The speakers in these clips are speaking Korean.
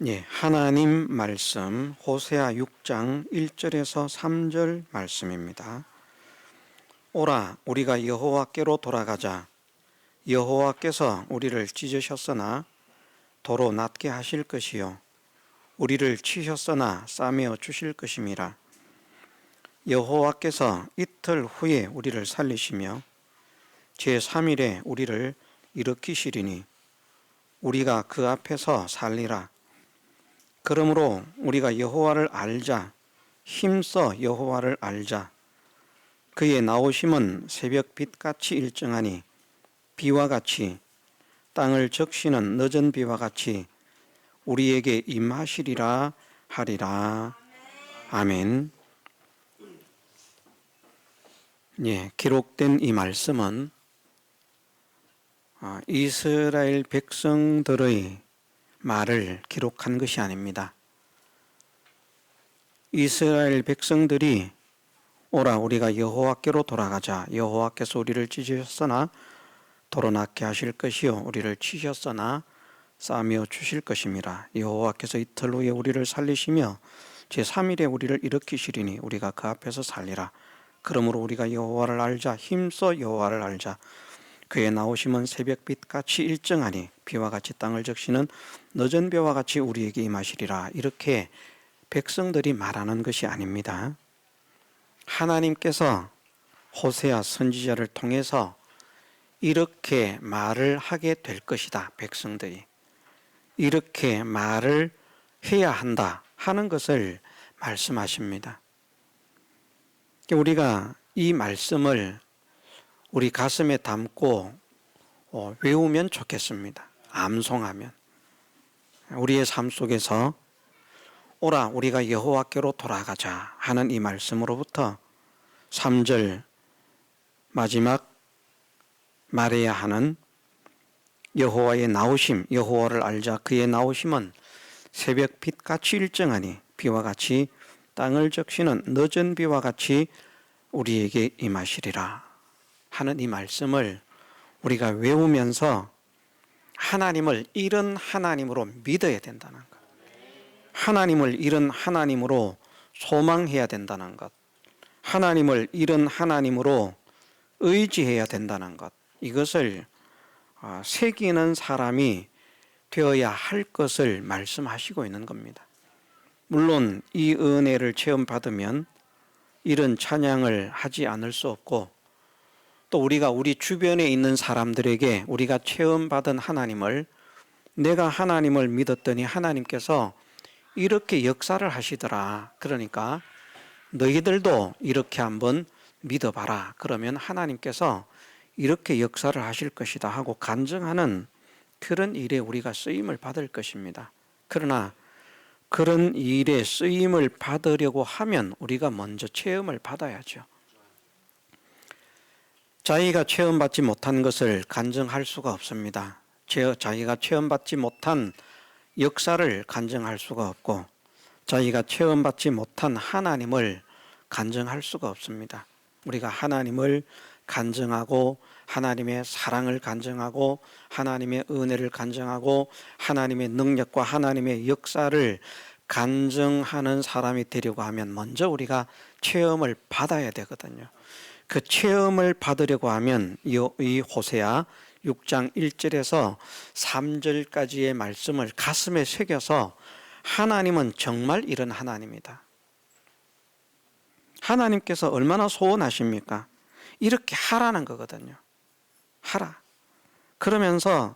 예, 하나님 말씀 호세아 6장 1절에서 3절 말씀입니다. 오라, 우리가 여호와께로 돌아가자. 여호와께서 우리를 찢으셨으나 도로 낫게 하실 것이요 우리를 치셨으나 싸매어 주실 것임이라. 여호와께서 이틀 후에 우리를 살리시며 제3일에 우리를 일으키시리니 우리가 그 앞에서 살리라. 그러므로 우리가 여호와를 알자. 힘써 여호와를 알자. 그의 나오심은 새벽빛같이 일정하니 비와 같이 땅을 적시는 늦은 비와 같이 우리에게 임하시리라 하리라. 아멘. 예, 기록된 이 말씀은 이스라엘 백성들의 말을 기록한 것이 아닙니다. 이스라엘 백성들이 오라, 우리가 여호와께로 돌아가자. 여호와께서 우리를 찢으셨으나 도로 낫게 하실 것이요 우리를 치셨으나 싸매어 주실 것임이라. 여호와께서 이틀 후에 우리를 살리시며 제3일에 우리를 일으키시리니 우리가 그 앞에서 살리라. 그러므로 우리가 여호와를 알자. 힘써 여호와를 알자. 그의 나오심은 새벽빛같이 일정하니 비와 같이 땅을 적시는 늦은 비와 같이 우리에게 임하시리라. 이렇게 백성들이 말하는 것이 아닙니다. 하나님께서 호세아 선지자를 통해서 이렇게 말을 하게 될 것이다. 백성들이 이렇게 말을 해야 한다 하는 것을 말씀하십니다. 우리가 이 말씀을 우리 가슴에 담고 외우면 좋겠습니다. 암송하면 우리의 삶 속에서 오라, 우리가 여호와께로 돌아가자 하는 이 말씀으로부터 3절 마지막 말해야 하는 여호와의 나오심, 여호와를 알자. 그의 나오심은 새벽빛같이 일정하니 비와 같이 땅을 적시는 늦은 비와 같이 우리에게 임하시리라 하는 이 말씀을 우리가 외우면서 하나님을 이런 하나님으로 믿어야 된다는 것, 하나님을 이런 하나님으로 소망해야 된다는 것, 하나님을 이런 하나님으로 의지해야 된다는 것, 이것을 새기는 사람이 되어야 할 것을 말씀하시고 있는 겁니다. 물론 이 은혜를 체험받으면 이런 찬양을 하지 않을 수 없고, 또 우리가 우리 주변에 있는 사람들에게 우리가 체험받은 하나님을, 내가 하나님을 믿었더니 하나님께서 이렇게 역사를 하시더라, 그러니까 너희들도 이렇게 한번 믿어봐라, 그러면 하나님께서 이렇게 역사를 하실 것이다 하고 간증하는 그런 일에 우리가 쓰임을 받을 것입니다. 그러나 그런 일에 쓰임을 받으려고 하면 우리가 먼저 체험을 받아야죠. 자기가 체험받지 못한 것을 간증할 수가 없습니다. 자기가 체험받지 못한 역사를 간증할 수가 없고, 자기가 체험받지 못한 하나님을 간증할 수가 없습니다. 우리가 하나님을 간증하고 하나님의 사랑을 간증하고 하나님의 은혜를 간증하고 하나님의 능력과 하나님의 역사를 간증하는 사람이 되려고 하면 먼저 우리가 체험을 받아야 되거든요. 그 체험을 받으려고 하면 이 호세아 6장 1절에서 3절까지의 말씀을 가슴에 새겨서 하나님은 정말 이런 하나님이다. 하나님께서 얼마나 소원하십니까? 이렇게 하라는 거거든요. 하라. 그러면서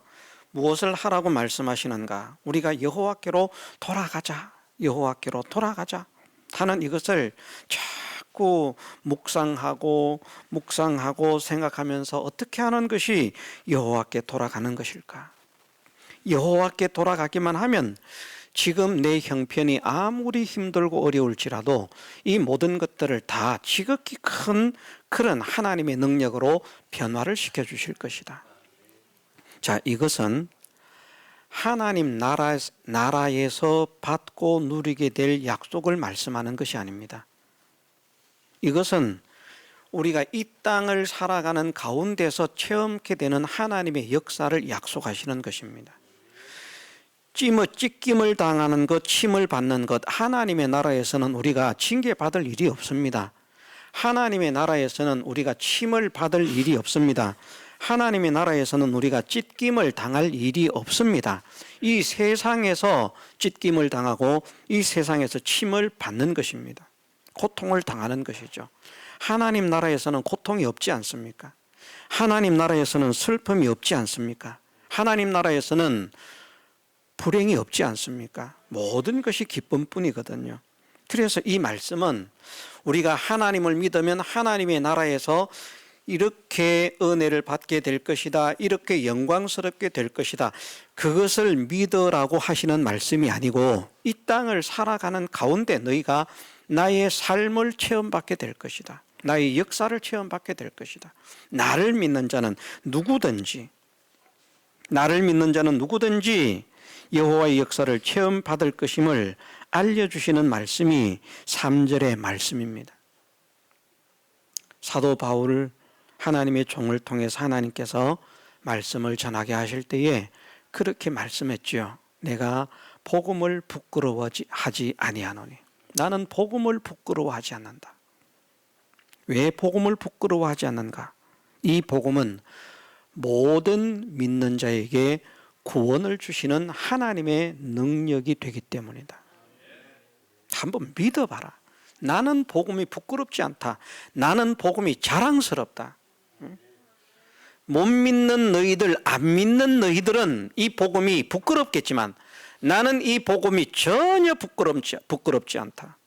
무엇을 하라고 말씀하시는가? 우리가 여호와께로 돌아가자. 여호와께로 돌아가자 하는 이것을 자꾸 묵상하고 생각하면서 어떻게 하는 것이 여호와께 돌아가는 것일까? 여호와께 돌아가기만 하면 지금 내 형편이 아무리 힘들고 어려울지라도 이 모든 것들을 다 지극히 큰 그런 하나님의 능력으로 변화를 시켜주실 것이다. 자, 이것은 하나님 나라에서 받고 누리게 될 약속을 말씀하는 것이 아닙니다. 이것은 우리가 이 땅을 살아가는 가운데서 체험케 되는 하나님의 역사를 약속하시는 것입니다. 찢김을 당하는 것, 침을 받는 것, 하나님의 나라에서는 우리가 징계받을 일이 없습니다. 하나님의 나라에서는 우리가 침을 받을 일이 없습니다. 하나님의 나라에서는 우리가 찢김을 당할 일이 없습니다. 이 세상에서 찢김을 당하고 이 세상에서 침을 받는 것입니다. 고통을 당하는 것이죠. 하나님 나라에서는 고통이 없지 않습니까? 하나님 나라에서는 슬픔이 없지 않습니까? 하나님 나라에서는 불행이 없지 않습니까? 모든 것이 기쁨뿐이거든요. 그래서 이 말씀은 우리가 하나님을 믿으면 하나님의 나라에서 이렇게 은혜를 받게 될 것이다, 이렇게 영광스럽게 될 것이다, 그것을 믿으라고 하시는 말씀이 아니고 이 땅을 살아가는 가운데 너희가 나의 삶을 체험받게 될 것이다, 나의 역사를 체험받게 될 것이다. 나를 믿는 자는 누구든지 여호와의 역사를 체험받을 것임을 알려주시는 말씀이 3절의 말씀입니다. 사도 바울 하나님의 종을 통해서 하나님께서 말씀을 전하게 하실 때에 그렇게 말씀했지요. 내가 복음을 부끄러워하지 아니하노니. 나는 복음을 부끄러워하지 않는다. 왜 복음을 부끄러워하지 않는가? 이 복음은 모든 믿는 자에게 구원을 주시는 하나님의 능력이 되기 때문이다. 한번 믿어봐라. 나는 복음이 부끄럽지 않다. 나는 복음이 자랑스럽다. 못 믿는 너희들, 안 믿는 너희들은 이 복음이 부끄럽겠지만 나는 이 복음이 전혀 부끄럽지 않다.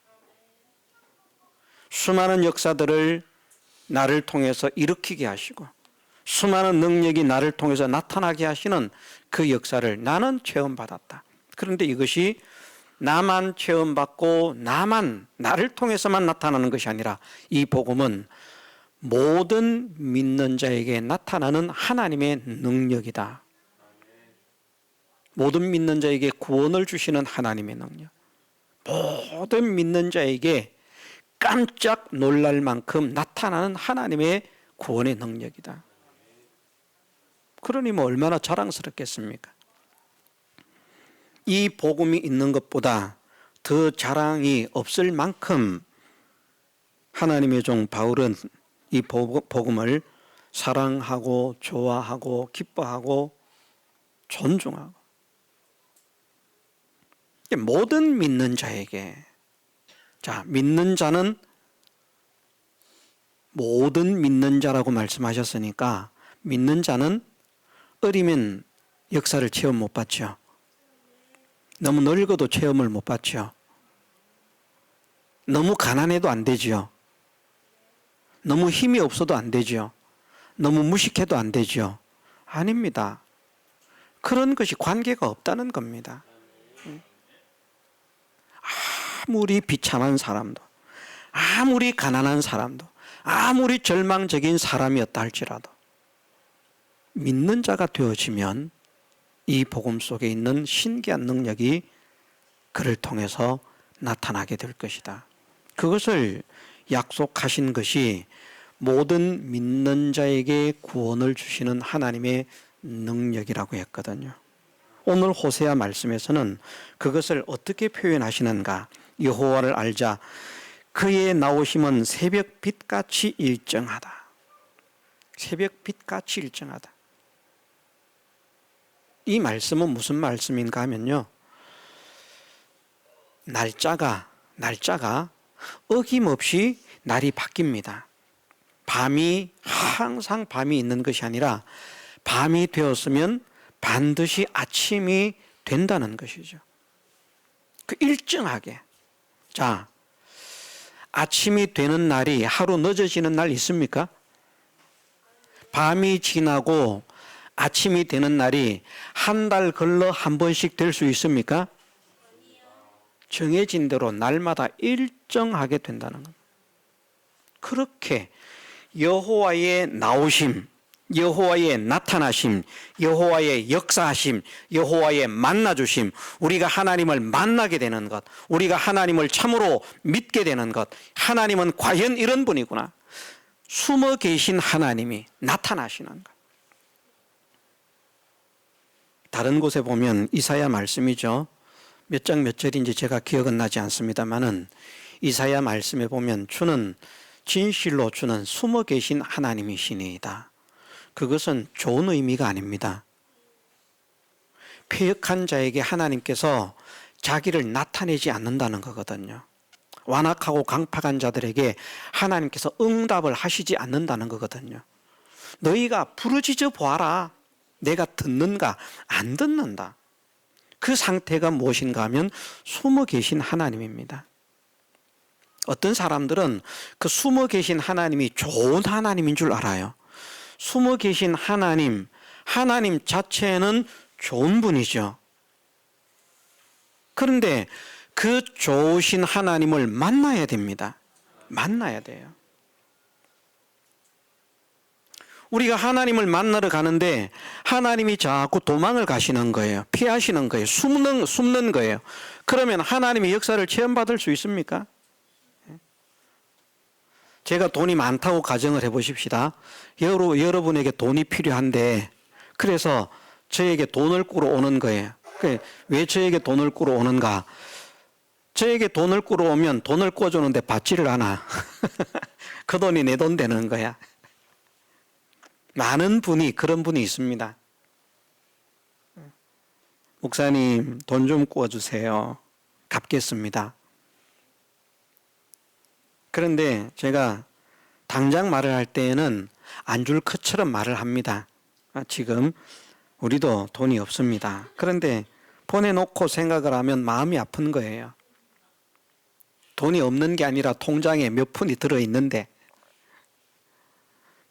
수많은 역사들을 나를 통해서 일으키게 하시고 수많은 능력이 나를 통해서 나타나게 하시는 그 역사를 나는 체험받았다. 그런데 이것이 나만 체험받고 나를 통해서만 나타나는 것이 아니라 이 복음은 모든 믿는 자에게 나타나는 하나님의 능력이다. 모든 믿는 자에게 구원을 주시는 하나님의 능력. 모든 믿는 자에게 깜짝 놀랄 만큼 나타나는 하나님의 구원의 능력이다. 그러니 뭐 얼마나 자랑스럽겠습니까? 이 복음이 있는 것보다 더 자랑이 없을 만큼 하나님의 종 바울은 이 복음을 사랑하고 좋아하고 기뻐하고 존중하고 모든 믿는 자에게, 자, 믿는 자는 모든 믿는 자라고 말씀하셨으니까 믿는 자는 어리면 역사를 체험 못 받죠. 너무 늙어도 체험을 못 받죠. 너무 가난해도 안 되죠. 너무 힘이 없어도 안 되죠. 너무 무식해도 안 되죠. 아닙니다. 그런 것이 관계가 없다는 겁니다. 아무리 비참한 사람도, 아무리 가난한 사람도, 아무리 절망적인 사람이었다 할지라도 믿는 자가 되어지면 이 복음 속에 있는 신기한 능력이 그를 통해서 나타나게 될 것이다. 그것을 약속하신 것이 모든 믿는 자에게 구원을 주시는 하나님의 능력이라고 했거든요. 오늘 호세아 말씀에서는 그것을 어떻게 표현하시는가? 여호와를 알자. 그의 나오심은 새벽빛같이 일정하다. 새벽빛같이 일정하다. 이 말씀은 무슨 말씀인가 하면요, 날짜가 어김없이 날이 바뀝니다. 밤이 항상 밤이 있는 것이 아니라 밤이 되었으면 반드시 아침이 된다는 것이죠. 그 일정하게. 자, 아침이 되는 날이 하루 늦어지는 날 있습니까? 밤이 지나고 아침이 되는 날이 한 달 걸러 한 번씩 될 수 있습니까? 정해진 대로 날마다 일정하게 된다는 겁니다. 그렇게 여호와의 나오심, 여호와의 나타나심, 여호와의 역사하심, 여호와의 만나주심, 우리가 하나님을 만나게 되는 것, 우리가 하나님을 참으로 믿게 되는 것, 하나님은 과연 이런 분이구나, 숨어 계신 하나님이 나타나시는 것. 다른 곳에 보면 이사야 말씀이죠. 몇 장 몇 절인지 제가 기억은 나지 않습니다만은 이사야 말씀에 보면 주는 진실로 주는 숨어 계신 하나님이시니이다. 그것은 좋은 의미가 아닙니다. 패역한 자에게 하나님께서 자기를 나타내지 않는다는 거거든요. 완악하고 강팍한 자들에게 하나님께서 응답을 하시지 않는다는 거거든요. 너희가 부르짖어 보아라. 내가 듣는가? 안 듣는다. 그 상태가 무엇인가 하면 숨어 계신 하나님입니다. 어떤 사람들은 그 숨어 계신 하나님이 좋은 하나님인 줄 알아요. 숨어 계신 하나님 자체는 좋은 분이죠. 그런데 그 좋으신 하나님을 만나야 됩니다. 만나야 돼요. 우리가 하나님을 만나러 가는데 하나님이 자꾸 도망을 가시는 거예요. 피하시는 거예요. 숨는 거예요. 그러면 하나님의 역사를 체험받을 수 있습니까? 제가 돈이 많다고 가정을 해보십시다. 여러분에게 돈이 필요한데 그래서 저에게 돈을 꾸러 오는 거예요. 왜 저에게 돈을 꾸러 오는가? 저에게 돈을 꾸러 오면 돈을 꿔주는데 받지를 않아. 그 돈이 내 돈 되는 거야. 많은 분이 그런 분이 있습니다. 목사님 돈 좀 꿔주세요. 갚겠습니다. 그런데 제가 당장 말을 할 때에는 안 줄 것처럼 말을 합니다. 지금 우리도 돈이 없습니다. 그런데 보내놓고 생각을 하면 마음이 아픈 거예요. 돈이 없는 게 아니라 통장에 몇 푼이 들어있는데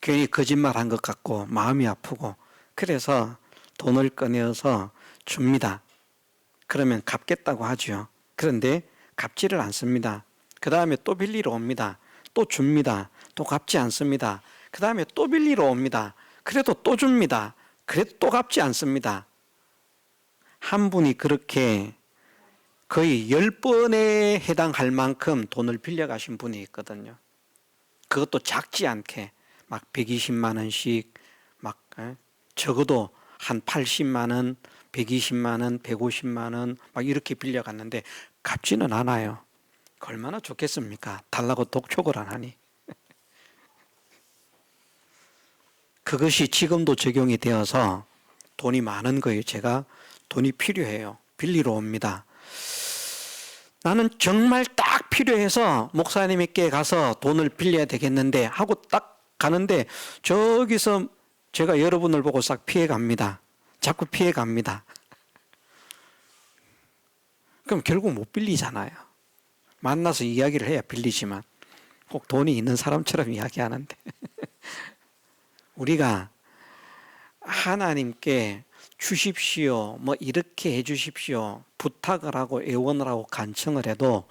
괜히 거짓말한 것 같고 마음이 아프고 그래서 돈을 꺼내어서 줍니다. 그러면 갚겠다고 하죠. 그런데 갚지를 않습니다. 그 다음에 또 빌리러 옵니다. 또 줍니다. 또 갚지 않습니다. 그 다음에 또 빌리러 옵니다. 그래도 또 줍니다. 그래도 또 갚지 않습니다. 한 분이 그렇게 거의 10번에 해당할 만큼 돈을 빌려가신 분이 있거든요. 그것도 작지 않게 막 120만 원씩 막 적어도 한 80만 원, 120만 원, 150만 원 막 이렇게 빌려갔는데 갚지는 않아요. 얼마나 좋겠습니까? 달라고 독촉을 안 하니. 그것이 지금도 적용이 되어서 돈이 많은 거예요. 제가 돈이 필요해요. 빌리러 옵니다. 나는 정말 딱 필요해서 목사님께 가서 돈을 빌려야 되겠는데 하고 딱 가는데 저기서 제가 여러분을 보고 싹 피해갑니다. 자꾸 피해갑니다. 그럼 결국 못 빌리잖아요. 만나서 이야기를 해야 빌리지만 꼭 돈이 있는 사람처럼 이야기하는데 우리가 하나님께 주십시오, 뭐 이렇게 해 주십시오 부탁을 하고 애원을 하고 간청을 해도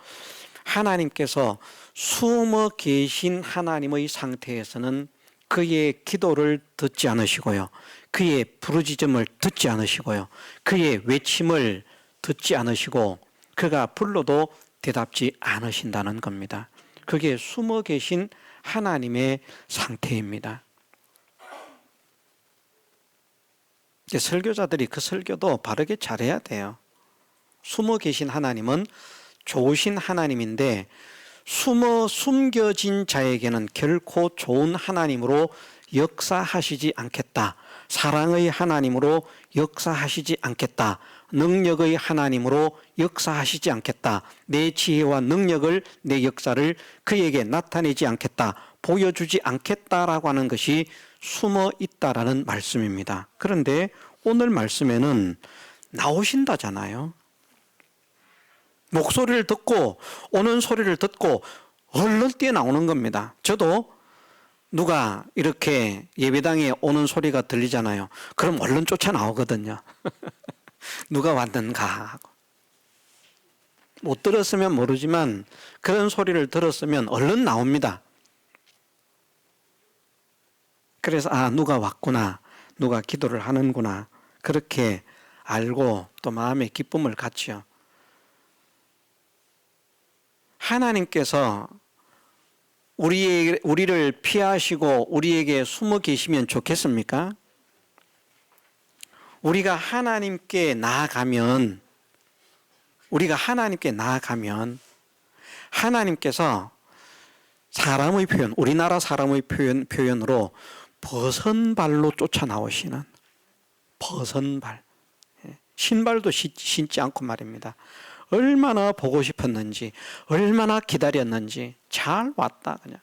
하나님께서 숨어 계신 하나님의 상태에서는 그의 기도를 듣지 않으시고요, 그의 부르짖음을 듣지 않으시고요, 그의 외침을 듣지 않으시고 그가 불러도 대답지 않으신다는 겁니다. 그게 숨어 계신 하나님의 상태입니다. 설교자들이 그 설교도 바르게 잘해야 돼요. 숨어 계신 하나님은 좋으신 하나님인데 숨겨진 자에게는 결코 좋은 하나님으로 역사하시지 않겠다. 사랑의 하나님으로 역사하시지 않겠다. 능력의 하나님으로 역사하시지 않겠다. 내 지혜와 능력을, 내 역사를 그에게 나타내지 않겠다. 보여주지 않겠다라고 하는 것이 숨어 있다라는 말씀입니다. 그런데 오늘 말씀에는 나오신다잖아요. 목소리를 듣고 오는 소리를 듣고 얼른 뛰어나오는 겁니다. 저도 누가 이렇게 예배당에 오는 소리가 들리잖아요. 그럼 얼른 쫓아나오거든요. 누가 왔는가 하고. 못 들었으면 모르지만 그런 소리를 들었으면 얼른 나옵니다. 그래서 누가 왔구나, 누가 기도를 하는구나, 그렇게 알고 또 마음의 기쁨을 갖지요. 하나님께서 우리를 피하시고 우리에게 숨어 계시면 좋겠습니까? 우리가 하나님께 나아가면 하나님께서 사람의 표현, 우리나라 사람의 표현으로 버선발로 쫓아 나오시는, 버선발, 신발도 신지 않고 말입니다. 얼마나 보고 싶었는지, 얼마나 기다렸는지 잘 왔다 그냥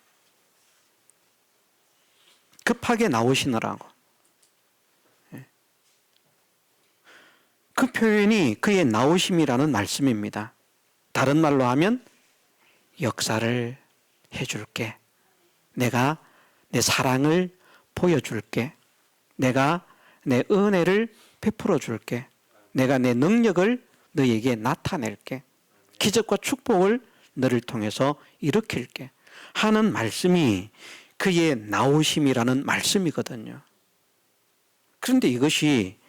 급하게 나오시느라고. 그 표현이 그의 나오심이라는 말씀입니다. 다른 말로 하면 역사를 해줄게, 내가 내 사랑을 보여줄게, 내가 내 은혜를 베풀어 줄게, 내가 내 능력을 너에게 나타낼게, 기적과 축복을 너를 통해서 일으킬게 하는 말씀이 그의 나오심이라는 말씀이거든요. 그런데 이것이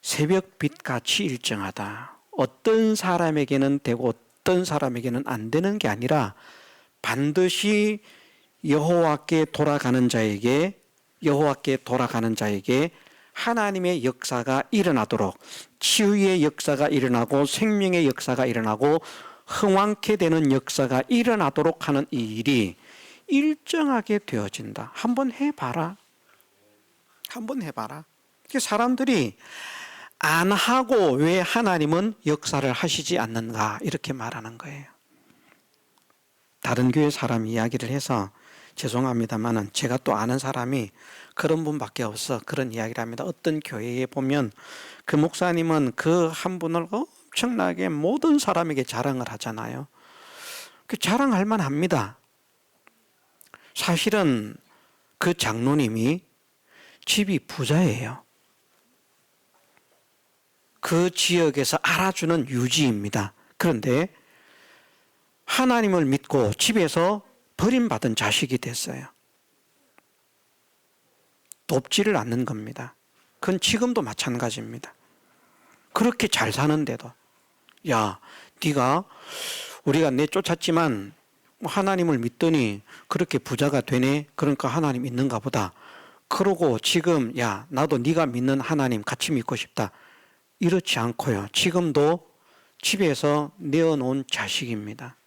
새벽빛같이 일정하다, 어떤 사람에게는 되고 어떤 사람에게는 안 되는 게 아니라 반드시 여호와께 돌아가는 자에게 하나님의 역사가 일어나도록, 치유의 역사가 일어나고 생명의 역사가 일어나고 흥왕케 되는 역사가 일어나도록 하는 이 일이 일정하게 되어진다. 한번 해봐라. 사람들이 안 하고 왜 하나님은 역사를 하시지 않는가 이렇게 말하는 거예요. 다른 교회 사람 이야기를 해서 죄송합니다만은 제가 또 아는 사람이 그런 분밖에 없어 그런 이야기를 합니다. 어떤 교회에 보면 그 목사님은 그 한 분을 엄청나게 모든 사람에게 자랑을 하잖아요. 그 자랑할 만합니다. 사실은 그 장로님이 집이 부자예요. 그 지역에서 알아주는 유지입니다. 그런데 하나님을 믿고 집에서 버림받은 자식이 됐어요. 돕지를 않는 겁니다. 그건 지금도 마찬가지입니다. 그렇게 잘 사는데도, 야, 네가 우리가 내쫓았지만 하나님을 믿더니 그렇게 부자가 되네, 그러니까 하나님 있는가 보다, 그러고 지금 야 나도 네가 믿는 하나님 같이 믿고 싶다, 이렇지 않고요. 지금도 집에서 내어놓은 자식입니다.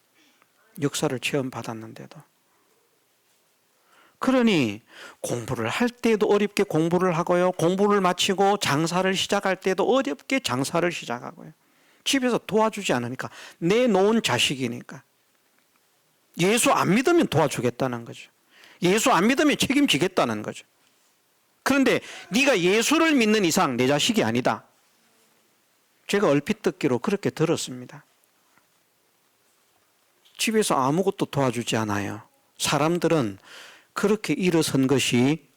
역사를 체험받았는데도. 그러니 공부를 할 때도 어렵게 공부를 하고요, 공부를 마치고 장사를 시작할 때도 어렵게 장사를 시작하고요. 집에서 도와주지 않으니까, 내놓은 자식이니까. 예수 안 믿으면 도와주겠다는 거죠. 예수 안 믿으면 책임지겠다는 거죠. 그런데 네가 예수를 믿는 이상 내 자식이 아니다. 제가 얼핏 듣기로 그렇게 들었습니다. 집에서 아무것도 도와주지 않아요. 사람들은 그렇게 일어선 것이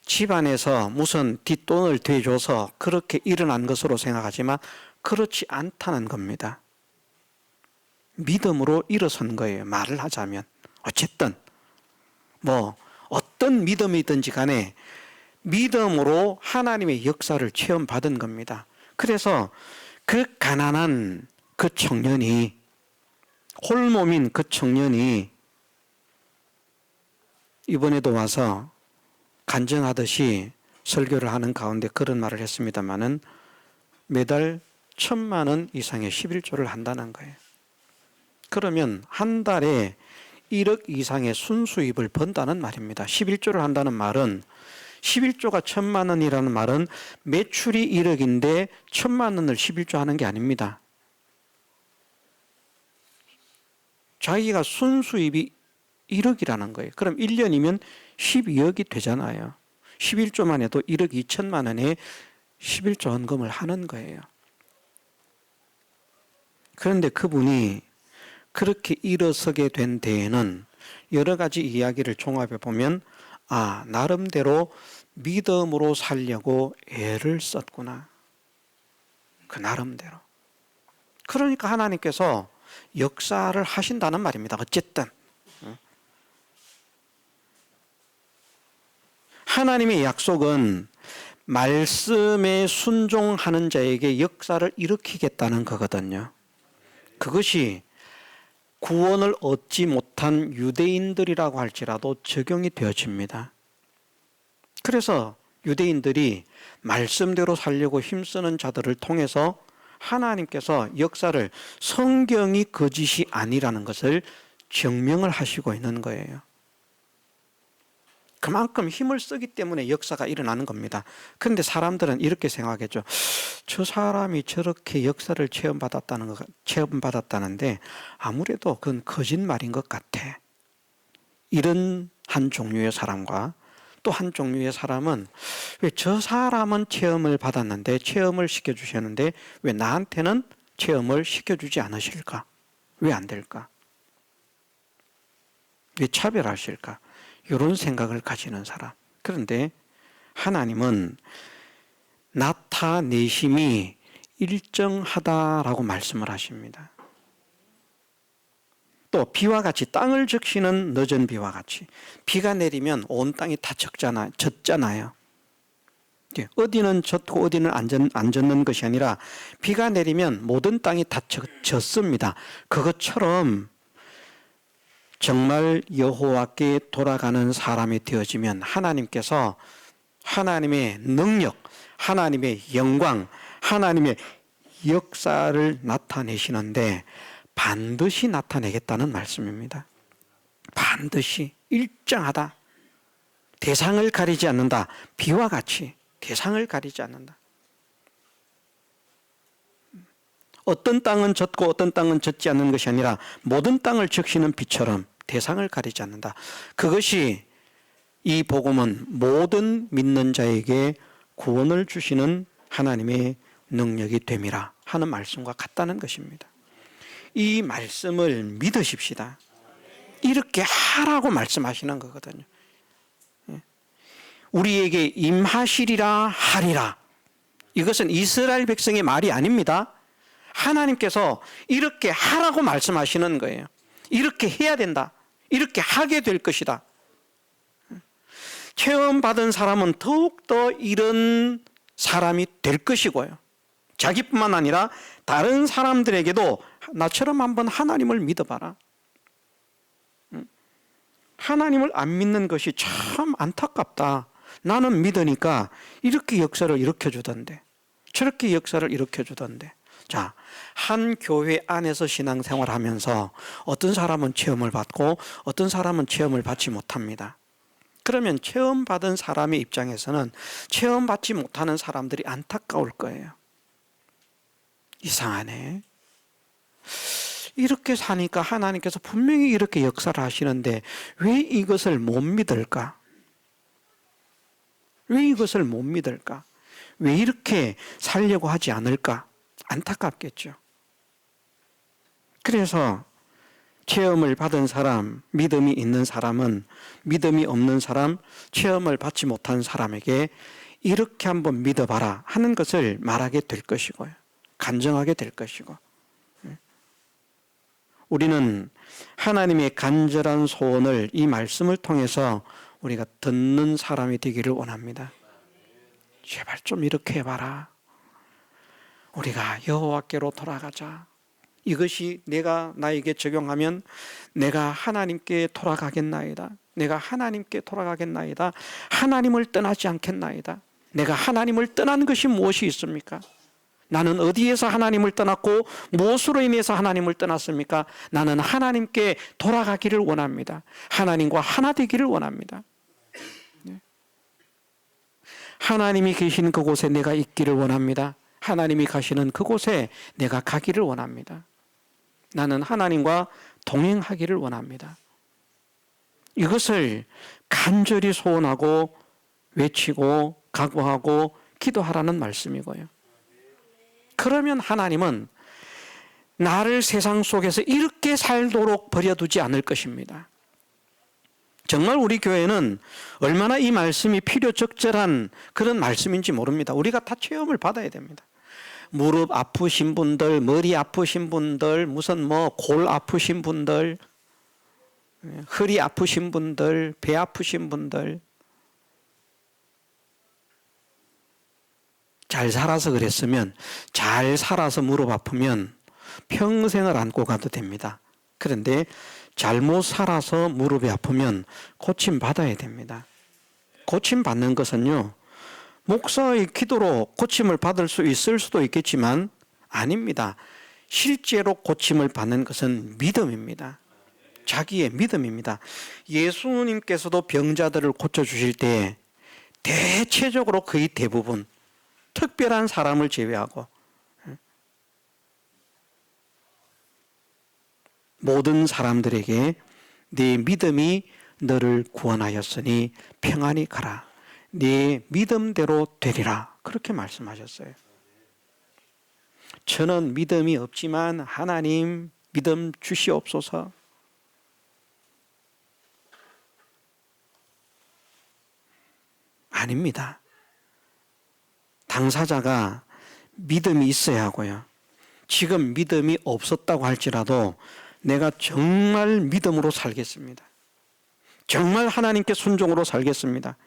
집안에서 무슨 뒷돈을 대줘서 그렇게 일어난 것으로 생각하지만 그렇지 않다는 겁니다. 믿음으로 일어선 거예요. 말을 하자면. 어쨌든 뭐 어떤 믿음이든지 간에 믿음으로 하나님의 역사를 체험받은 겁니다. 그래서 그 가난한 그 청년이, 홀몸인 그 청년이 이번에도 와서 간증하듯이 설교를 하는 가운데 그런 말을 했습니다마는 매달 1,000만 원 이상의 11조를 한다는 거예요. 그러면 한 달에 1억 이상의 순수입을 번다는 말입니다. 11조를 한다는 말은, 11조가 1,000만 원이라는 말은 매출이 1억인데 1,000만 원을 11조 하는 게 아닙니다. 자기가 순수입이 1억이라는 거예요. 그럼 1년이면 12억이 되잖아요. 11조만 해도 1억 2천만 원에 11조 헌금을 하는 거예요. 그런데 그분이 그렇게 일어서게 된 데에는 여러 가지 이야기를 종합해 보면, 아, 나름대로 믿음으로 살려고 애를 썼구나. 그 나름대로. 그러니까 하나님께서 역사를 하신다는 말입니다. 어쨌든 하나님의 약속은 말씀에 순종하는 자에게 역사를 일으키겠다는 거거든요. 그것이 구원을 얻지 못한 유대인들이라고 할지라도 적용이 되어집니다. 그래서 유대인들이 말씀대로 살려고 힘쓰는 자들을 통해서 하나님께서 역사를 성경이 거짓이 아니라는 것을 증명을 하시고 있는 거예요. 그만큼 힘을 쓰기 때문에 역사가 일어나는 겁니다. 그런데 사람들은 이렇게 생각하겠죠. 저 사람이 저렇게 역사를 체험받았다는데 아무래도 그건 거짓말인 것 같아. 이런 한 종류의 사람과 또 한 종류의 사람은 왜 저 사람은 체험을 받았는데 체험을 시켜주셨는데 왜 나한테는 체험을 시켜주지 않으실까? 왜 안 될까? 왜 차별하실까? 이런 생각을 가지는 사람. 그런데 하나님은 나타내심이 일정하다라고 말씀을 하십니다. 또 비와 같이 땅을 적시는 늦은 비와 같이 비가 내리면 온 땅이 다 젖잖아요. 어디는 젖고 어디는 안 젖는 것이 아니라 비가 내리면 모든 땅이 다 젖습니다. 그것처럼 정말 여호와께 돌아가는 사람이 되어지면 하나님께서 하나님의 능력, 하나님의 영광, 하나님의 역사를 나타내시는데 반드시 나타내겠다는 말씀입니다. 반드시 일정하다. 대상을 가리지 않는다. 비와 같이 대상을 가리지 않는다. 어떤 땅은 젖고 어떤 땅은 젖지 않는 것이 아니라 모든 땅을 적시는 비처럼 대상을 가리지 않는다. 그것이 이 복음은 모든 믿는 자에게 구원을 주시는 하나님의 능력이 됨이라 하는 말씀과 같다는 것입니다. 이 말씀을 믿으십시다. 이렇게 하라고 말씀하시는 거거든요. 우리에게 임하시리라 하리라. 이것은 이스라엘 백성의 말이 아닙니다. 하나님께서 이렇게 하라고 말씀하시는 거예요. 이렇게 해야 된다. 이렇게 하게 될 것이다. 체험받은 사람은 더욱더 이런 사람이 될 것이고요. 자기뿐만 아니라 다른 사람들에게도 나처럼 한번 하나님을 믿어봐라. 하나님을 안 믿는 것이 참 안타깝다. 나는 믿으니까 이렇게 역사를 일으켜주던데 저렇게 역사를 일으켜주던데. 자, 한 교회 안에서 신앙생활을 하면서 어떤 사람은 체험을 받고 어떤 사람은 체험을 받지 못합니다. 그러면 체험받은 사람의 입장에서는 체험받지 못하는 사람들이 안타까울 거예요. 이상하네. 이렇게 사니까 하나님께서 분명히 이렇게 역사를 하시는데 왜 이것을 못 믿을까? 왜 이것을 못 믿을까? 왜 이렇게 살려고 하지 않을까? 안타깝겠죠. 그래서 체험을 받은 사람, 믿음이 있는 사람은 믿음이 없는 사람, 체험을 받지 못한 사람에게 이렇게 한번 믿어봐라 하는 것을 말하게 될 것이고요. 간증하게 될 것이고. 우리는 하나님의 간절한 소원을 이 말씀을 통해서 우리가 듣는 사람이 되기를 원합니다. 제발 좀 이렇게 해봐라. 우리가 여호와께로 돌아가자. 이것이 내가 나에게 적용하면 내가 하나님께 돌아가겠나이다. 내가 하나님께 돌아가겠나이다. 하나님을 떠나지 않겠나이다. 내가 하나님을 떠난 것이 무엇이 있습니까? 나는 어디에서 하나님을 떠났고 무엇으로 인해서 하나님을 떠났습니까? 나는 하나님께 돌아가기를 원합니다. 하나님과 하나 되기를 원합니다. 하나님이 계신 그곳에 내가 있기를 원합니다. 하나님이 가시는 그곳에 내가 가기를 원합니다. 나는 하나님과 동행하기를 원합니다. 이것을 간절히 소원하고 외치고 각오하고 기도하라는 말씀이고요. 그러면 하나님은 나를 세상 속에서 이렇게 살도록 버려두지 않을 것입니다. 정말 우리 교회는 얼마나 이 말씀이 필요적절한 그런 말씀인지 모릅니다. 우리가 다 체험을 받아야 됩니다. 무릎 아프신 분들, 머리 아프신 분들, 무슨 골 아프신 분들, 허리 아프신 분들, 배 아프신 분들, 잘 살아서 그랬으면 잘 살아서 무릎 아프면 평생을 안고 가도 됩니다. 그런데 잘못 살아서 무릎이 아프면 고침 받아야 됩니다. 고침 받는 것은요, 목사의 기도로 고침을 받을 수 있을 수도 있겠지만 아닙니다. 실제로 고침을 받는 것은 믿음입니다. 자기의 믿음입니다. 예수님께서도 병자들을 고쳐주실 때 대체적으로 거의 대부분 특별한 사람을 제외하고 모든 사람들에게 네 믿음이 너를 구원하였으니 평안히 가라. 네 믿음대로 되리라. 그렇게 말씀하셨어요. 저는 믿음이 없지만 하나님 믿음 주시옵소서. 아닙니다. 당사자가 믿음이 있어야 하고요. 지금 믿음이 없었다고 할지라도 내가 정말 믿음으로 살겠습니다. 정말 하나님께 순종으로 살겠습니다.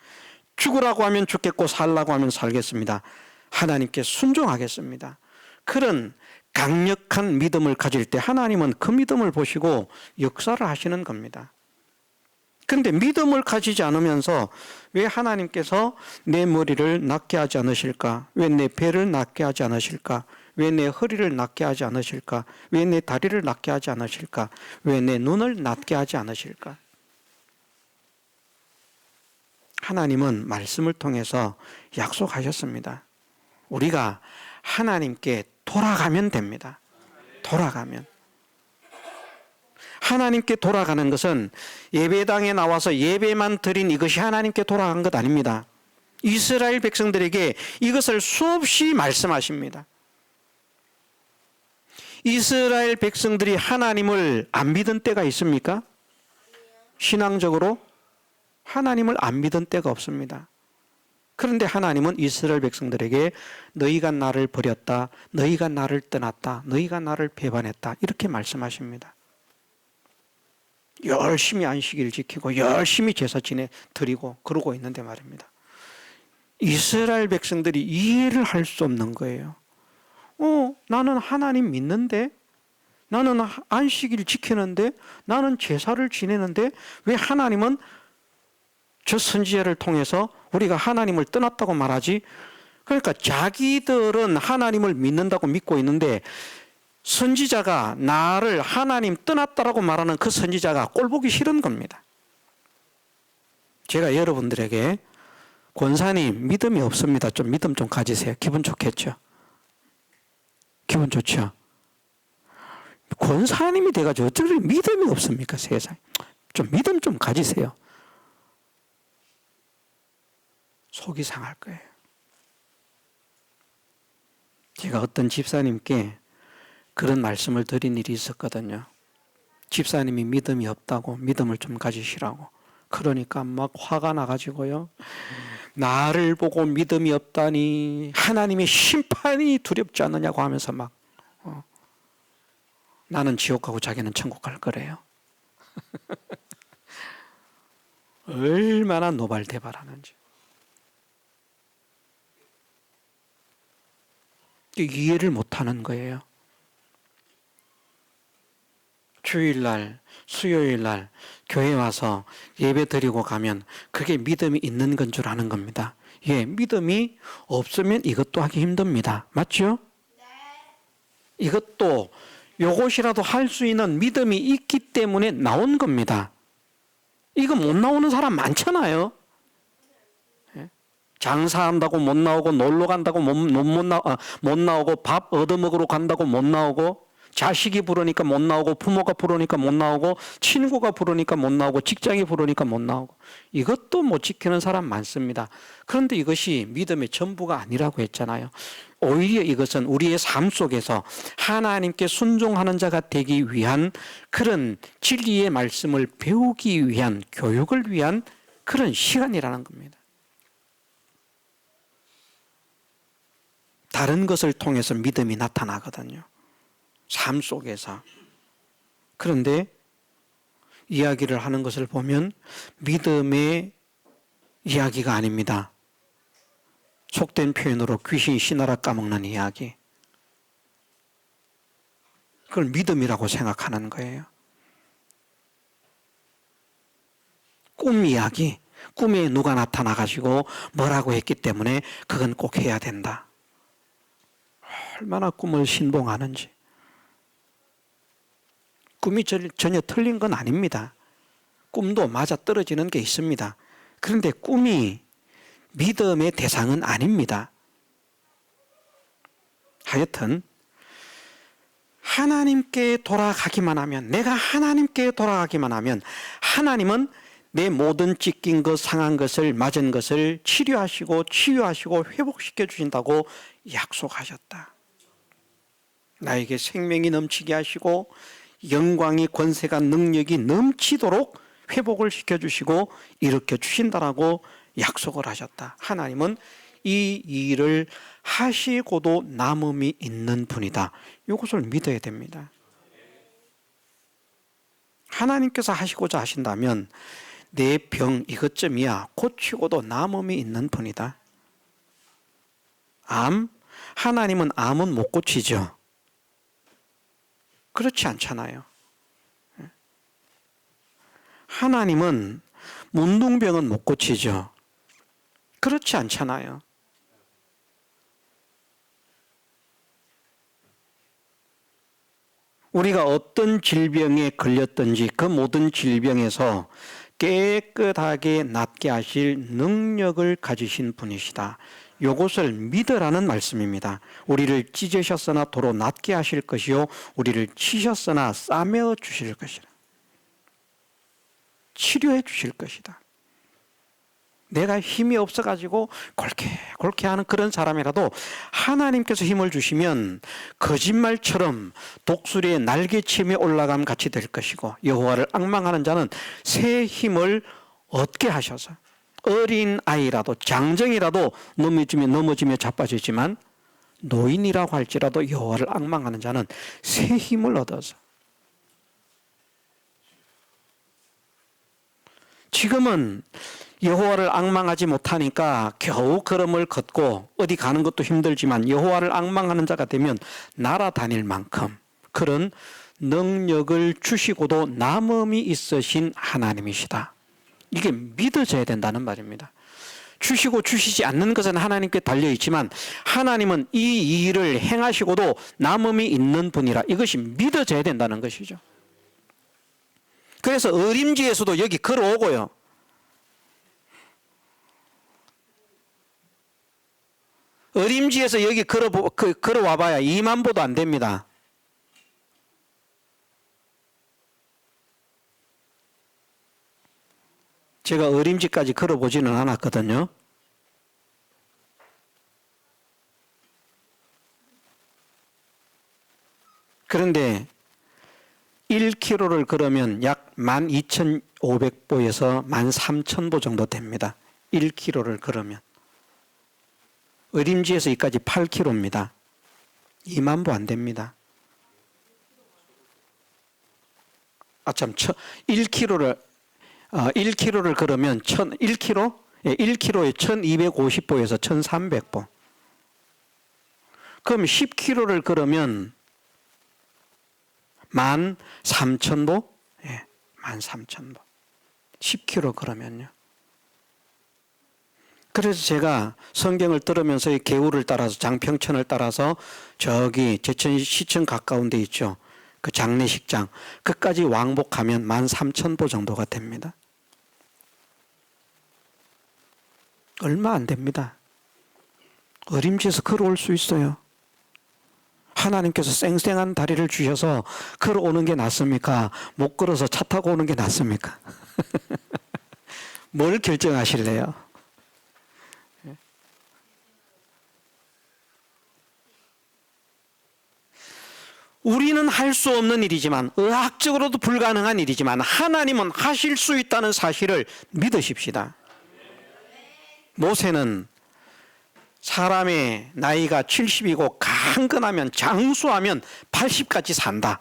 죽으라고 하면 죽겠고 살라고 하면 살겠습니다. 하나님께 순종하겠습니다. 그런 강력한 믿음을 가질 때 하나님은 그 믿음을 보시고 역사를 하시는 겁니다. 그런데 믿음을 가지지 않으면서 왜 하나님께서 내 머리를 낫게 하지 않으실까? 왜 내 배를 낫게 하지 않으실까? 왜 내 허리를 낫게 하지 않으실까? 왜 내 다리를 낫게 하지 않으실까? 왜 내 눈을 낫게 하지 않으실까? 하나님은 말씀을 통해서 약속하셨습니다. 우리가 하나님께 돌아가면 됩니다. 돌아가면. 하나님께 돌아가는 것은 예배당에 나와서 예배만 드린 이것이 하나님께 돌아간 것 아닙니다. 이스라엘 백성들에게 이것을 수없이 말씀하십니다. 이스라엘 백성들이 하나님을 안 믿은 때가 있습니까? 신앙적으로 하나님을 안 믿은 때가 없습니다. 그런데 하나님은 이스라엘 백성들에게 너희가 나를 버렸다, 너희가 나를 떠났다, 너희가 나를 배반했다 이렇게 말씀하십니다. 열심히 안식일을 지키고 열심히 제사 드리고 그러고 있는데 말입니다. 이스라엘 백성들이 이해를 할 수 없는 거예요. 나는 하나님 믿는데, 나는 안식일 지키는데, 나는 제사를 지내는데 왜 하나님은 저 선지자를 통해서 우리가 하나님을 떠났다고 말하지? 그러니까 자기들은 하나님을 믿는다고 믿고 있는데 선지자가 나를 하나님 떠났다라고 말하는 그 선지자가 꼴보기 싫은 겁니다. 제가 여러분들에게 권사님 믿음이 없습니다. 좀 믿음 좀 가지세요. 기분 좋겠죠? 기분 좋죠? 권사님이 돼가지고 어떻게 믿음이 없습니까? 세상에. 좀 믿음 좀 가지세요. 속이 상할 거예요. 제가 어떤 집사님께 그런 말씀을 드린 일이 있었거든요. 집사님이 믿음이 없다고 믿음을 좀 가지시라고. 그러니까 막 화가 나가지고요. 나를 보고 믿음이 없다니 하나님의 심판이 두렵지 않느냐고 하면서 막 나는 지옥 가고 자기는 천국 갈 거래요. 얼마나 노발대발하는지. 이해를 못하는 거예요. 주일날, 수요일날 교회 와서 예배 드리고 가면 그게 믿음이 있는 건 줄 아는 겁니다. 예, 믿음이 없으면 이것도 하기 힘듭니다. 맞죠? 네. 이것도 요것이라도 할 수 있는 믿음이 있기 때문에 나온 겁니다. 이거 못 나오는 사람 많잖아요. 장사한다고 못 나오고 놀러 간다고 못 나오고 밥 얻어먹으러 간다고 못 나오고 자식이 부르니까 못 나오고 부모가 부르니까 못 나오고 친구가 부르니까 못 나오고 직장이 부르니까 못 나오고 이것도 못 지키는 사람 많습니다. 그런데 이것이 믿음의 전부가 아니라고 했잖아요. 오히려 이것은 우리의 삶 속에서 하나님께 순종하는 자가 되기 위한 그런 진리의 말씀을 배우기 위한 교육을 위한 그런 시간이라는 겁니다. 다른 것을 통해서 믿음이 나타나거든요. 삶 속에서. 그런데 이야기를 하는 것을 보면 믿음의 이야기가 아닙니다. 속된 표현으로 귀신 씨나라 까먹는 이야기. 그걸 믿음이라고 생각하는 거예요. 꿈 이야기. 꿈에 누가 나타나가지고 뭐라고 했기 때문에 그건 꼭 해야 된다. 얼마나 꿈을 신봉하는지. 꿈이 전혀 틀린 건 아닙니다. 꿈도 맞아떨어지는 게 있습니다. 그런데 꿈이 믿음의 대상은 아닙니다. 하여튼 하나님께 돌아가기만 하면, 내가 하나님께 돌아가기만 하면 하나님은 내 모든 찢긴 것, 상한 것을, 맞은 것을 치료하시고 치유하시고 회복시켜 주신다고 약속하셨다. 나에게 생명이 넘치게 하시고 영광이, 권세가, 능력이 넘치도록 회복을 시켜주시고 일으켜 주신다라고 약속을 하셨다. 하나님은 이 일을 하시고도 남음이 있는 분이다. 이것을 믿어야 됩니다. 하나님께서 하시고자 하신다면 내 병 이것쯤이야 고치고도 남음이 있는 분이다. 암? 하나님은 암은 못 고치죠. 그렇지 않잖아요. 하나님은 문둥병은 못 고치죠. 그렇지 않잖아요. 우리가 어떤 질병에 걸렸든지 그 모든 질병에서 깨끗하게 낫게 하실 능력을 가지신 분이시다. 이것을 믿으라는 말씀입니다. 우리를 찢으셨으나 도로 낫게 하실 것이요 우리를 치셨으나 싸매어 주실 것이다. 치료해 주실 것이다. 내가 힘이 없어가지고 골게 하는 그런 사람이라도 하나님께서 힘을 주시면 거짓말처럼 독수리의 날개침에 올라감 같이 될 것이고, 여호와를 앙망하는 자는 새 힘을 얻게 하셔서 어린 아이라도 장정이라도 넘어지며 자빠지지만 노인이라고 할지라도 여호와를 앙망하는 자는 새 힘을 얻어서, 지금은 여호와를 앙망하지 못하니까 겨우 걸음을 걷고 어디 가는 것도 힘들지만 여호와를 앙망하는 자가 되면 날아다닐 만큼 그런 능력을 주시고도 남음이 있으신 하나님이시다. 이게 믿어져야 된다는 말입니다. 주시고 주시지 않는 것은 하나님께 달려있지만 하나님은 이 일을 행하시고도 남음이 있는 분이라, 이것이 믿어져야 된다는 것이죠. 그래서 어림지에서도 여기 걸어오고요, 어림지에서 여기 걸어와 봐야 2만 보도 안 됩니다. 제가 어림지까지 걸어보지는 않았거든요. 그런데 1km를 걸으면 약 12,500보에서 13,000보 정도 됩니다. 1km를 걸으면. 어림지에서 여기까지 8km입니다. 2만 보 안 됩니다. 아참, 1km를 걸으면 1km? 예, 1km에 1250보에서 1300보. 그럼 10km를 걸으면 13,000보? 예, 13,000보. 10km 걸으면요. 그래서 제가 성경을 들으면서 이 개울을 따라서, 장평천을 따라서 저기 제천시청 가까운 데 있죠. 그 장례식장, 그까지 왕복하면 13,000보 정도가 됩니다. 얼마 안 됩니다. 어림지에서 걸어올 수 있어요. 하나님께서 쌩쌩한 다리를 주셔서 걸어오는 게 낫습니까? 못 걸어서 차 타고 오는 게 낫습니까? 뭘 결정하실래요? 우리는 할 수 없는 일이지만, 의학적으로도 불가능한 일이지만 하나님은 하실 수 있다는 사실을 믿으십시다. 모세는 사람의 나이가 70이고 강건하면, 장수하면 80까지 산다.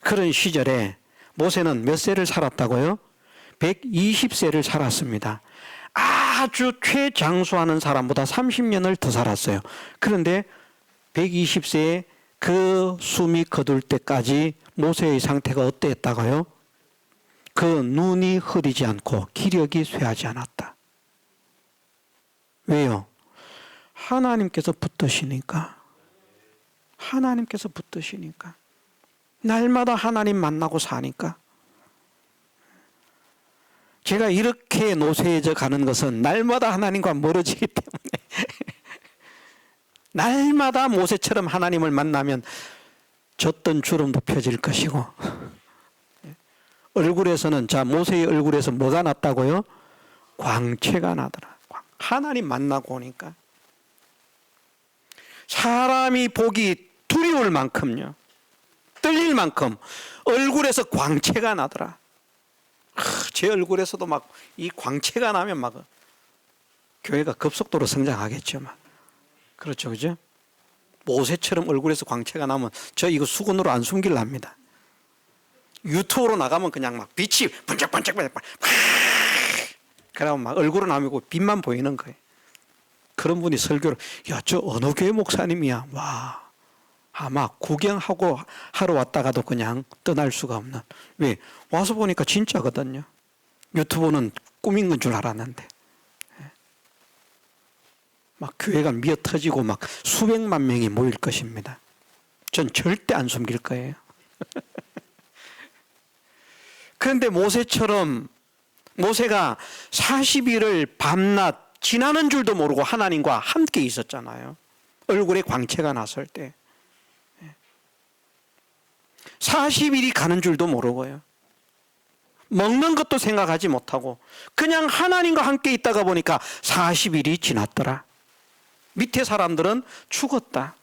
그런 시절에 모세는 몇 세를 살았다고요? 120세를 살았습니다. 아주 최장수하는 사람보다 30년을 더 살았어요. 그런데 120세에 그 숨이 거둘 때까지 모세의 상태가 어땠다고요? 그 눈이 흐리지 않고 기력이 쇠하지 않았다. 왜요? 하나님께서 붙드시니까. 하나님께서 붙드시니까. 날마다 하나님 만나고 사니까. 제가 이렇게 노쇠해져 가는 것은 날마다 하나님과 멀어지기 때문에 날마다 모세처럼 하나님을 만나면 졌던 주름도 펴질 것이고 얼굴에서는 자 모세의 얼굴에서 뭐가 났다고요? 광채가 나더라. 하나님 만나고 오니까 사람이 보기 두려울 만큼요, 떨릴 만큼 얼굴에서 광채가 나더라. 제 얼굴에서도 막 이 광채가 나면 막 교회가 급속도로 성장하겠죠. 막 그렇죠, 그죠? 모세처럼 얼굴에서 광채가 나면 저 이거 수건으로 안 숨길랍니다. 유튜브로 나가면 그냥 막 빛이 번쩍번쩍 그러면 막 얼굴은 아니고 빛만 보이는 거예요. 그런 분이 설교를, 야, 저 어느 교회 목사님이야. 와, 아마 구경하고 하러 왔다가도 그냥 떠날 수가 없는. 왜? 와서 보니까 진짜거든요. 유튜브는 꾸민 건 줄 알았는데. 막 교회가 미어 터지고 막 수백만 명이 모일 것입니다. 전 절대 안 숨길 거예요. 그런데 모세처럼 모세가 40일을 밤낮 지나는 줄도 모르고 하나님과 함께 있었잖아요. 얼굴에 광채가 났을 때 40일이 가는 줄도 모르고요. 먹는 것도 생각하지 못하고 그냥 하나님과 함께 있다가 보니까 40일이 지났더라. 밑에 사람들은 죽었다.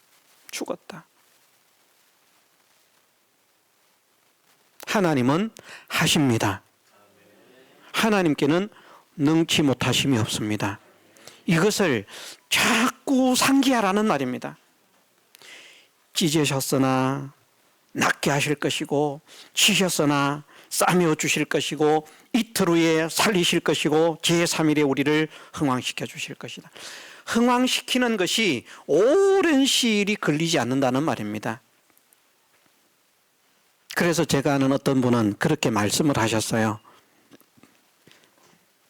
하나님은 하십니다. 하나님께는 능치 못하심이 없습니다. 이것을 자꾸 상기하라는 말입니다. 찢으셨으나 낫게 하실 것이고, 치셨으나 싸매어 주실 것이고, 이틀 후에 살리실 것이고, 제3일에 우리를 흥왕시켜 주실 것이다. 흥왕시키는 것이 오랜 시일이 걸리지 않는다는 말입니다. 그래서 제가 아는 어떤 분은 그렇게 말씀을 하셨어요.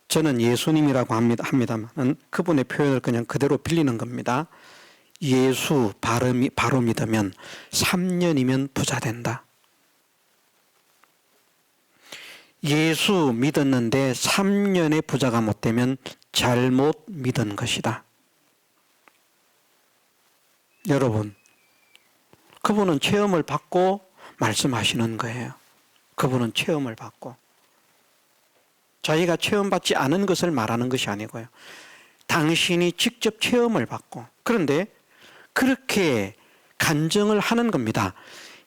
저는 예수님이라고 합니다만 그분의 표현을 그냥 그대로 빌리는 겁니다. 예수 바로 믿으면 3년이면 부자 된다. 예수 믿었는데 3년에 부자가 못 되면 잘못 믿은 것이다. 여러분, 그분은 체험을 받고 말씀하시는 거예요. 그분은 체험을 받고. 자기가 체험받지 않은 것을 말하는 것이 아니고요. 당신이 직접 체험을 받고. 그런데 그렇게 간증을 하는 겁니다.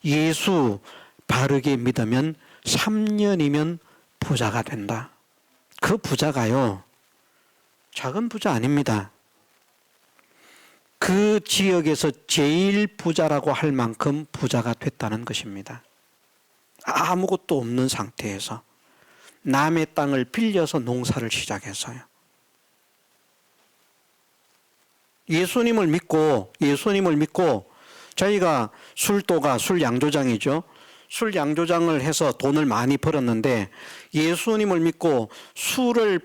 예수 바르게 믿으면 3년이면 부자가 된다. 그 부자가요, 작은 부자 아닙니다. 그 지역에서 제일 부자라고 할 만큼 부자가 됐다는 것입니다. 아무것도 없는 상태에서 남의 땅을 빌려서 농사를 시작했어요. 예수님을 믿고 자기가 술도가 술 양조장이죠. 술 양조장을 해서 돈을 많이 벌었는데 예수님을 믿고 술을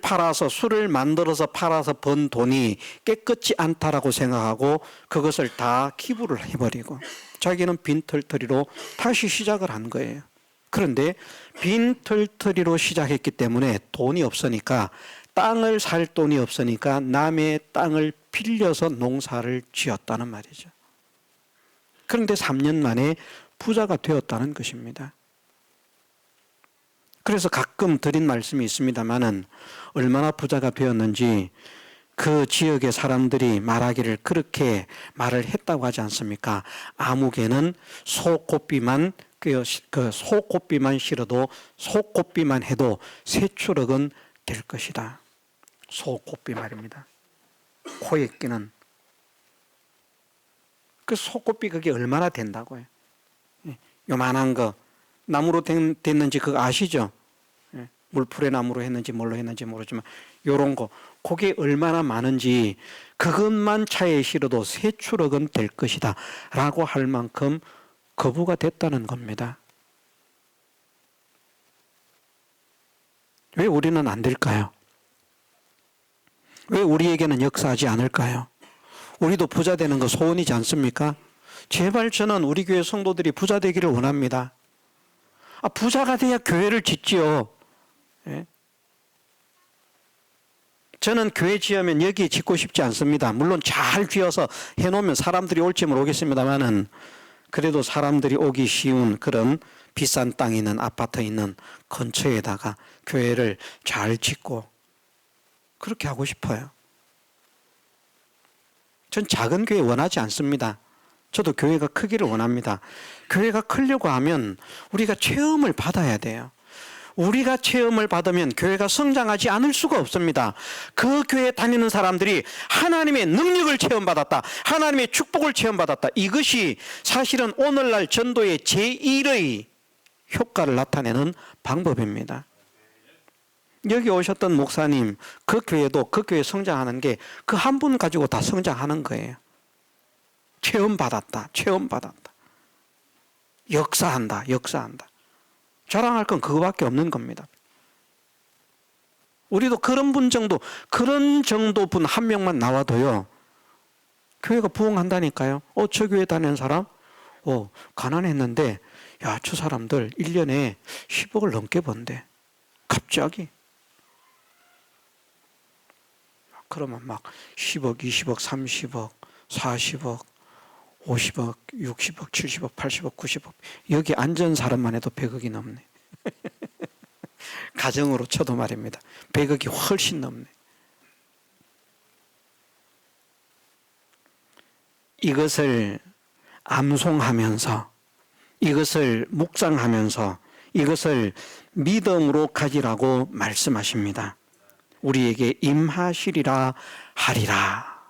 만들어서 팔아서 번 돈이 깨끗지 않다라고 생각하고 그것을 다 기부를 해버리고 자기는 빈털터리로 다시 시작을 한 거예요. 그런데 빈털터리로 시작했기 때문에 돈이 없으니까, 땅을 살 돈이 없으니까 남의 땅을 빌려서 농사를 지었다는 말이죠. 그런데 3년 만에 부자가 되었다는 것입니다. 그래서 가끔 드린 말씀이 있습니다마는 얼마나 부자가 되었는지 그 지역의 사람들이 말하기를 그렇게 말을 했다고 하지 않습니까? 아무개는 소꽃비만 실어도 소꽃비만 해도 세추럭은 될 것이다. 소꽃비 말입니다. 코에 끼는 그 소꽃비, 그게 얼마나 된다고요? 요만한 거 나무로 됐는지 그거 아시죠? 물풀의 나무로 했는지 뭘로 했는지 모르지만 요런 거, 그게 얼마나 많은지 그것만 차에 실어도 세추럭은 될 것이다 라고 할 만큼 거부가 됐다는 겁니다. 왜 우리는 안 될까요? 왜 우리에게는 역사하지 않을까요? 우리도 부자 되는 거 소원이지 않습니까? 제발 저는 우리 교회 성도들이 부자 되기를 원합니다. 부자가 돼야 교회를 짓지요. 예? 저는 교회 지으면 여기 짓고 싶지 않습니다. 물론 잘 지어서 해놓으면 사람들이 올지 모르겠습니다만은 그래도 사람들이 오기 쉬운 그런 비싼 땅 있는 아파트 있는 근처에다가 교회를 잘 짓고 그렇게 하고 싶어요. 전 작은 교회 원하지 않습니다. 저도 교회가 크기를 원합니다. 교회가 크려고 하면 우리가 체험을 받아야 돼요. 우리가 체험을 받으면 교회가 성장하지 않을 수가 없습니다. 그 교회 다니는 사람들이 하나님의 능력을 체험받았다. 하나님의 축복을 체험받았다. 이것이 사실은 오늘날 전도의 제1의 효과를 나타내는 방법입니다. 여기 오셨던 목사님, 그 교회도 그 교회 성장하는 게 그 한 분 가지고 다 성장하는 거예요. 체험받았다. 체험받았다. 역사한다. 역사한다. 자랑할 건 그거밖에 없는 겁니다. 우리도 그런 분 정도, 그런 정도 분 한 명만 나와도요, 교회가 부흥한다니까요. 저 교회 다니는 사람? 가난했는데, 야, 저 사람들 1년에 10억을 넘게 번대. 갑자기. 그러면 막 10억, 20억, 30억, 40억, 50억, 60억, 70억, 80억, 90억. 여기 앉은 사람만 해도 100억이 넘네. 가정으로 쳐도 말입니다. 100억이 훨씬 넘네. 이것을 암송하면서, 이것을 묵상하면서, 이것을 믿음으로 가지라고 말씀하십니다. 우리에게 임하시리라 하리라.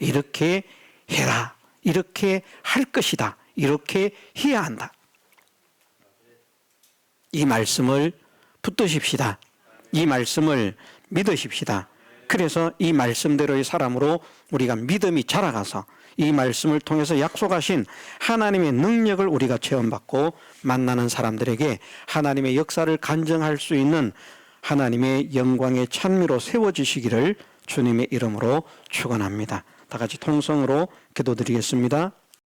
이렇게 해라. 이렇게 할 것이다. 이렇게 해야 한다. 이 말씀을 붙드십시다. 이 말씀을 믿으십시다. 그래서 이 말씀대로의 사람으로 우리가 믿음이 자라가서 이 말씀을 통해서 약속하신 하나님의 능력을 우리가 체험받고 만나는 사람들에게 하나님의 역사를 간증할 수 있는 하나님의 영광의 찬미로 세워지시기를 주님의 이름으로 축원합니다. 다 같이 통성으로 기도드리겠습니다.